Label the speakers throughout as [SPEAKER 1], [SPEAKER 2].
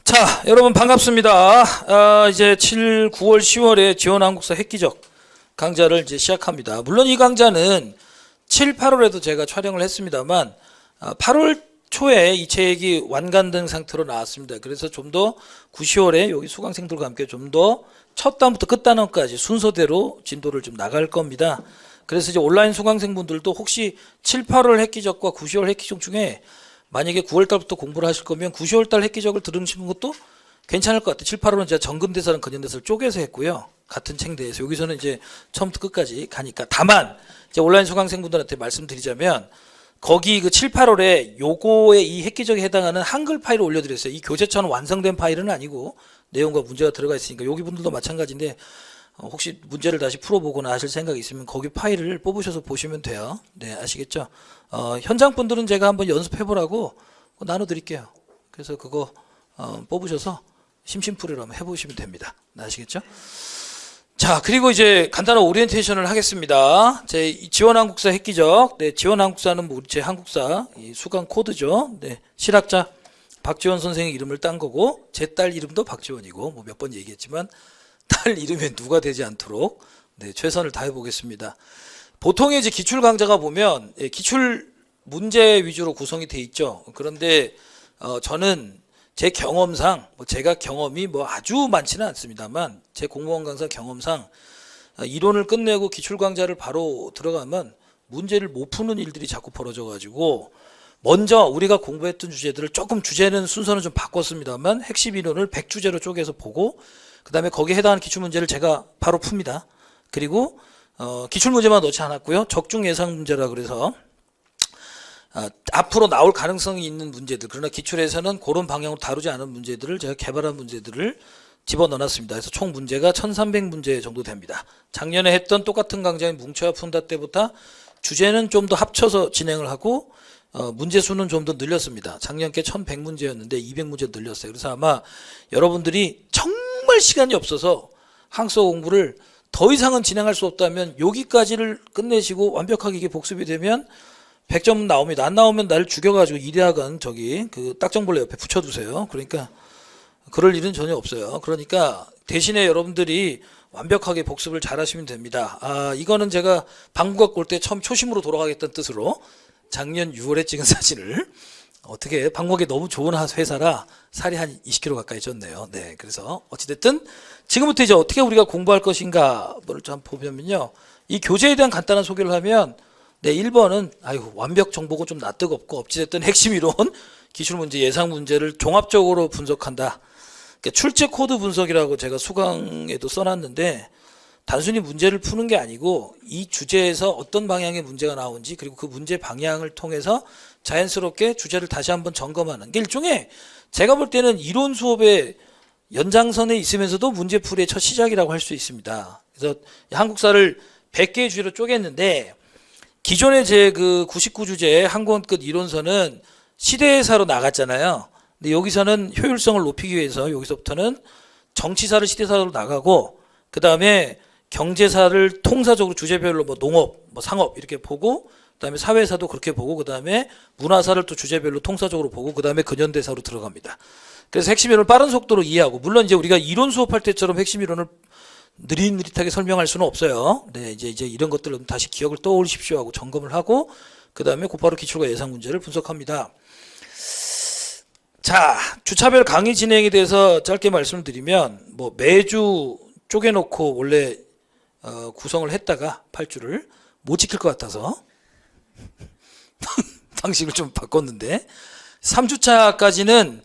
[SPEAKER 1] 자, 여러분 반갑습니다. 이제 7, 9월, 10월에 지원한국사 획기적 강좌를 이제 시작합니다. 물론 이 강좌는 7, 8월에도 제가 촬영을 했습니다만 8월 초에 이 책이 완간된 상태로 나왔습니다. 그래서 좀 더 9, 10월에 여기 수강생들과 함께 좀 더 첫 단부터 끝 단원까지 순서대로 진도를 좀 나갈 겁니다. 그래서 이제 온라인 수강생분들도 혹시 7, 8월 획기적과 9, 10월 획기적 중에 만약에 9월 달부터 공부를 하실 거면 9, 10월 달 획기적을 들으시는 것도 괜찮을 것 같아요. 7, 8월은 제가 정근대사랑 근현대사를 쪼개서 했고요. 같은 책 내에서 여기서는 이제 처음부터 끝까지 가니까. 다만 이제 온라인 수강생분들한테 말씀드리자면 거기 그 7, 8월에 요거에 이 획기적에 해당하는 한글 파일을 올려드렸어요. 이 교재처럼 완성된 파일은 아니고 내용과 문제가 들어가 있으니까 여기 분들도 마찬가지인데 혹시 문제를 다시 풀어보거나 하실 생각이 있으면 거기 파일을 뽑으셔서 보시면 돼요. 네, 아시겠죠? 현장 분들은 제가 한번 연습해보라고 나눠드릴게요. 그래서 그거 뽑으셔서 심심풀이로 한번 해보시면 됩니다. 네, 아시겠죠? 자, 그리고 이제 간단한 오리엔테이션을 하겠습니다. 제 지원한국사 획기적, 네, 지원한국사는 뭐 제 한국사 수강 코드죠. 네, 실학자 박지원 선생의 이름을 딴 거고 제 딸 이름도 박지원이고 뭐 몇 번 얘기했지만 딸 이름에 누가 되지 않도록 네, 최선을 다해 보겠습니다. 보통의 이제 기출 강좌가 보면 기출 문제 위주로 구성이 돼 있죠. 그런데 저는 제 경험상 제가 경험이 뭐 아주 많지는 않습니다만 제 공무원 강사 경험상 이론을 끝내고 기출 강좌를 바로 들어가면 문제를 못 푸는 일들이 자꾸 벌어져 가지고 먼저 우리가 공부했던 주제들을 조금 주제는 순서는 좀 바꿨습니다만 핵심 이론을 100주제로 쪼개서 보고 그 다음에 거기에 해당하는 기출문제를 제가 바로 풉니다. 그리고 기출문제만 넣지 않았고요. 적중 예상 문제라 그래서 앞으로 나올 가능성이 있는 문제들, 그러나 기출에서는 그런 방향으로 다루지 않은 문제들을 제가 개발한 문제들을 집어넣어놨습니다. 그래서 총 문제가 1300문제 정도 됩니다. 작년에 했던 똑같은 강좌인 뭉쳐야 푼다 때부터 주제는 좀 더 합쳐서 진행을 하고 문제 수는 좀 더 늘렸습니다. 작년께 1100문제였는데 200문제 늘렸어요. 그래서 아마 여러분들이 정말 시간이 없어서 한국사 공부를 더 이상은 진행할 수 없다면 여기까지를 끝내시고 완벽하게 이게 복습이 되면 100점 나옵니다. 안 나오면 나를 죽여가지고 이대학은 저기 그 딱정벌레 옆에 붙여두세요. 그러니까 그럴 일은 전혀 없어요. 그러니까 대신에 여러분들이 완벽하게 복습을 잘 하시면 됩니다. 이거는 제가 방구각 올 때 처음 초심으로 돌아가겠다는 뜻으로 작년 6월에 찍은 사진을 어떻게 방구각이 너무 좋은 회사라 살이 한 20kg 가까이 쪘네요. 네, 그래서 어찌됐든 지금부터 이제 어떻게 우리가 공부할 것인가를 좀 보면요. 이 교재에 대한 간단한 소개를 하면 네, 1번은 완벽 정보고 좀 낯뜨겁고 어찌됐든 핵심 이론, 기출문제, 예상 문제를 종합적으로 분석한다. 그러니까 출제 코드 분석이라고 제가 수강에도 써놨는데 단순히 문제를 푸는 게 아니고 이 주제에서 어떤 방향의 문제가 나온지 그리고 그 문제 방향을 통해서 자연스럽게 주제를 다시 한번 점검하는 게 일종의 제가 볼 때는 이론 수업의 연장선에 있으면서도 문제풀이의 첫 시작이라고 할 수 있습니다. 그래서 한국사를 100개의 주제로 쪼갰는데 기존의 제 그 99주제 한 권 끝 이론서는 시대사로 나갔잖아요. 근데 여기서는 효율성을 높이기 위해서 여기서부터는 정치사를 시대사로 나가고 그 다음에 경제사를 통사적으로 주제별로 뭐 농업, 뭐 상업 이렇게 보고 그 다음에 사회사도 그렇게 보고 그 다음에 문화사를 또 주제별로 통사적으로 보고 그 다음에 근현대사로 들어갑니다. 그래서 핵심 이론을 빠른 속도로 이해하고 물론 이제 우리가 이론 수업할 때처럼 핵심 이론을 느릿느릿하게 설명할 수는 없어요. 네, 이제 이런 것들을 다시 기억을 떠올리십시오 하고 점검을 하고 그 다음에 곧바로 기출과 예상 문제를 분석합니다. 자, 주차별 강의 진행에 대해서 짧게 말씀을 드리면 뭐 매주 쪼개놓고 원래 구성을 했다가 8주를 못 지킬 것 같아서 방식을 좀 바꿨는데 3주차까지는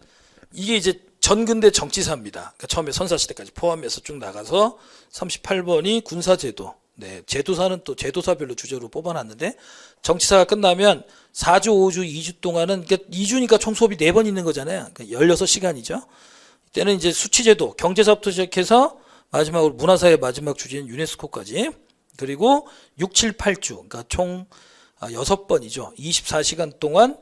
[SPEAKER 1] 이게 이제 전근대 정치사입니다. 그러니까 처음에 선사시대까지 포함해서 쭉 나가서 38번이 군사제도. 네, 제도사는 또 제도사별로 주제로 뽑아놨는데 정치사가 끝나면 4주, 5주, 2주 동안은 그러니까 2주니까 총 수업이 4번 있는 거잖아요. 그러니까 16시간이죠. 이때는 이제 수치제도, 경제사부터 시작해서 마지막으로 문화사의 마지막 주제인 유네스코까지 그리고 6, 7, 8주 그러니까 총 6번이죠. 24시간 동안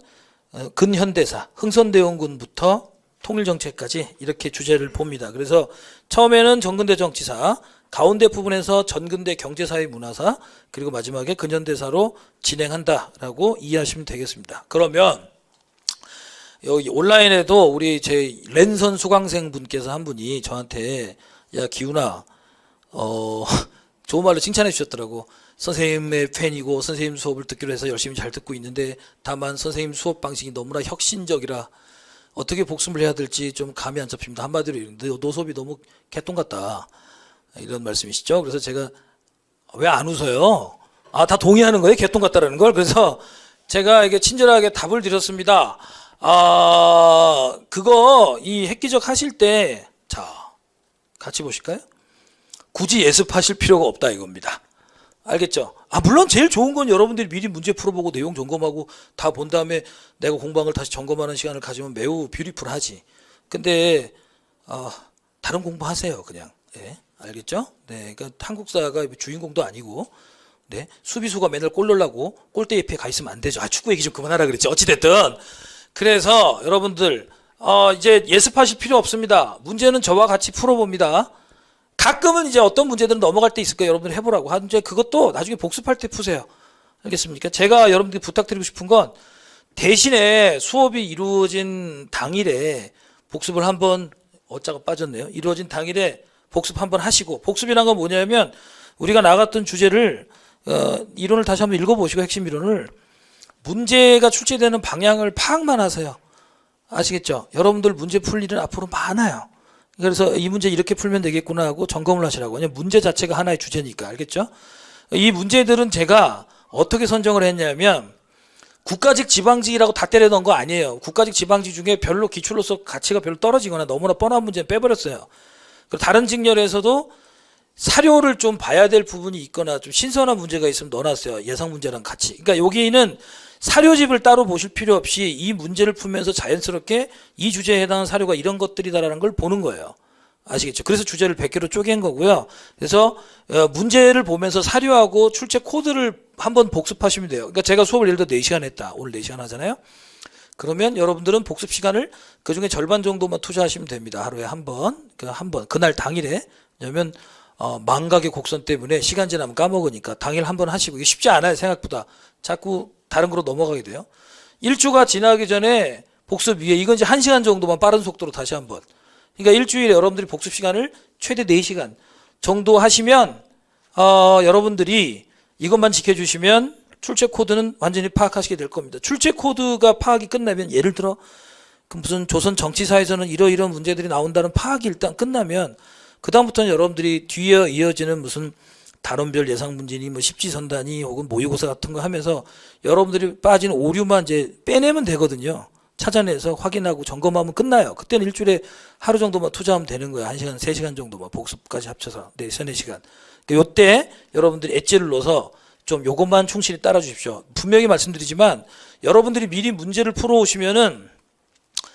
[SPEAKER 1] 근현대사, 흥선대원군부터 통일정책까지 이렇게 주제를 봅니다. 그래서 처음에는 정근대 정치사, 가운데 부분에서 전근대 경제사회 문화사, 그리고 마지막에 근현대사로 진행한다라고 이해하시면 되겠습니다. 그러면 여기 온라인에도 우리 제 랜선 수강생 분께서 한 분이 저한테 야 기훈아 좋은 말로 칭찬해 주셨더라고. 선생님의 팬이고 선생님 수업을 듣기로 해서 열심히 잘 듣고 있는데 다만 선생님 수업 방식이 너무나 혁신적이라 어떻게 복습을 해야 될지 좀 감이 안 잡힙니다. 한마디로 너 수업이 너무 개똥 같다 이런 말씀이시죠. 그래서 제가 왜 안 웃어요? 아, 다 동의하는 거예요? 개똥 같다라는 걸. 그래서 제가 이게 친절하게 답을 드렸습니다. 그거 이 획기적 하실 때 자 같이 보실까요? 굳이 예습하실 필요가 없다 이겁니다. 알겠죠? 물론 제일 좋은 건 여러분들이 미리 문제 풀어보고 내용 점검하고 다 본 다음에 내가 공부한 걸 다시 점검하는 시간을 가지면 매우 뷰티풀하지. 근데 다른 공부하세요 그냥. 예, 알겠죠? 네, 그러니까 한국사가 주인공도 아니고 네, 수비수가 맨날 골 넣으려고 골대 옆에 가 있으면 안 되죠. 축구 얘기 좀 그만하라 그랬지. 어찌됐든 그래서 여러분들 이제 예습하실 필요 없습니다. 문제는 저와 같이 풀어봅니다. 가끔은 이제 어떤 문제들은 넘어갈 때 있을 거예요. 여러분들 해보라고. 이제 그것도 나중에 복습할 때 푸세요. 알겠습니까? 제가 여러분들이 부탁드리고 싶은 건 대신에 수업이 이루어진 당일에 복습을 한번 어짜가 빠졌네요. 이루어진 당일에 복습 한번 하시고, 복습이란 건 뭐냐면 우리가 나갔던 주제를 이론을 다시 한번 읽어보시고 핵심 이론을 문제가 출제되는 방향을 파악만 하세요. 아시겠죠? 여러분들 문제 풀 일은 앞으로 많아요. 그래서 이 문제 이렇게 풀면 되겠구나 하고 점검을 하시라고. 왜냐면 문제 자체가 하나의 주제니까. 알겠죠? 이 문제들은 제가 어떻게 선정을 했냐면 국가직 지방직이라고 다 때려 넣은 거 아니에요. 국가직 지방직 중에 별로 기출로서 가치가 별로 떨어지거나 너무나 뻔한 문제는 빼버렸어요. 그리고 다른 직렬에서도 사료를 좀 봐야 될 부분이 있거나 좀 신선한 문제가 있으면 넣어놨어요. 예상 문제랑 같이. 그러니까 여기는 사료집을 따로 보실 필요 없이 이 문제를 풀면서 자연스럽게 이 주제에 해당하는 사료가 이런 것들이다라는 걸 보는 거예요. 아시겠죠? 그래서 주제를 100개로 쪼갠 거고요. 그래서 문제를 보면서 사료하고 출제 코드를 한번 복습하시면 돼요. 그러니까 제가 수업을 예를 들어 4시간 했다. 오늘 4시간 하잖아요. 그러면 여러분들은 복습 시간을 그중에 절반 정도만 투자하시면 됩니다. 하루에 한 번, 그날 당일에. 왜냐면 망각의 곡선 때문에 시간 지나면 까먹으니까 당일 한 번 하시고. 이게 쉽지 않아요. 생각보다. 자꾸 다른 거로 넘어가게 돼요. 1주가 지나기 전에 복습 위에 이건 이제 1시간 정도만 빠른 속도로 다시 한번. 그러니까 일주일에 여러분들이 복습 시간을 최대 4시간 정도 하시면 여러분들이 이것만 지켜주시면 출제 코드는 완전히 파악하시게 될 겁니다. 출제 코드가 파악이 끝나면 예를 들어 무슨 조선 정치사에서는 이러이러한 문제들이 나온다는 파악이 일단 끝나면 그 다음부터는 여러분들이 뒤에 이어지는 무슨 단원별 예상 문제니 뭐 십지선단이 혹은 모의고사 같은 거 하면서 여러분들이 빠진 오류만 이제 빼내면 되거든요. 찾아내서 확인하고 점검하면 끝나요. 그때는 일주일에 하루 정도만 투자하면 되는 거예요. 1시간, 3시간 정도만 복습까지 합쳐서 4시간. 요때 여러분들이 엣지를 넣어서 좀 요것만 충실히 따라 주십시오. 분명히 말씀드리지만 여러분들이 미리 문제를 풀어오시면은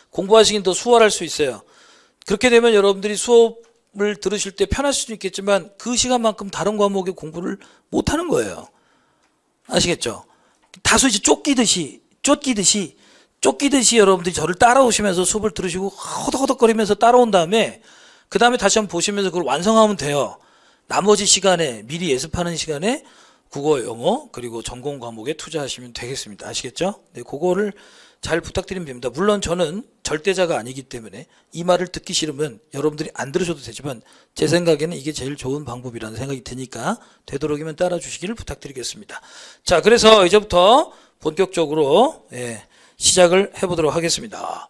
[SPEAKER 1] 공부하시긴 더 수월할 수 있어요. 그렇게 되면 여러분들이 수업을 들으실 때 편할 수도 있겠지만 그 시간만큼 다른 과목의 공부를 못하는 거예요. 아시겠죠? 다소 이제 쫓기듯이 여러분들이 저를 따라오시면서 수업을 들으시고 허덕허덕거리면서 따라온 다음에 그 다음에 다시 한번 보시면서 그걸 완성하면 돼요. 나머지 시간에 미리 예습하는 시간에 국어, 영어 그리고 전공 과목에 투자하시면 되겠습니다. 아시겠죠? 네, 그거를 잘 부탁드리면 됩니다. 물론 저는 절대자가 아니기 때문에 이 말을 듣기 싫으면 여러분들이 안 들으셔도 되지만 제 생각에는 이게 제일 좋은 방법이라는 생각이 드니까 되도록이면 따라 주시기를 부탁드리겠습니다. 자, 그래서 이제부터 본격적으로 시작을 해보도록 하겠습니다.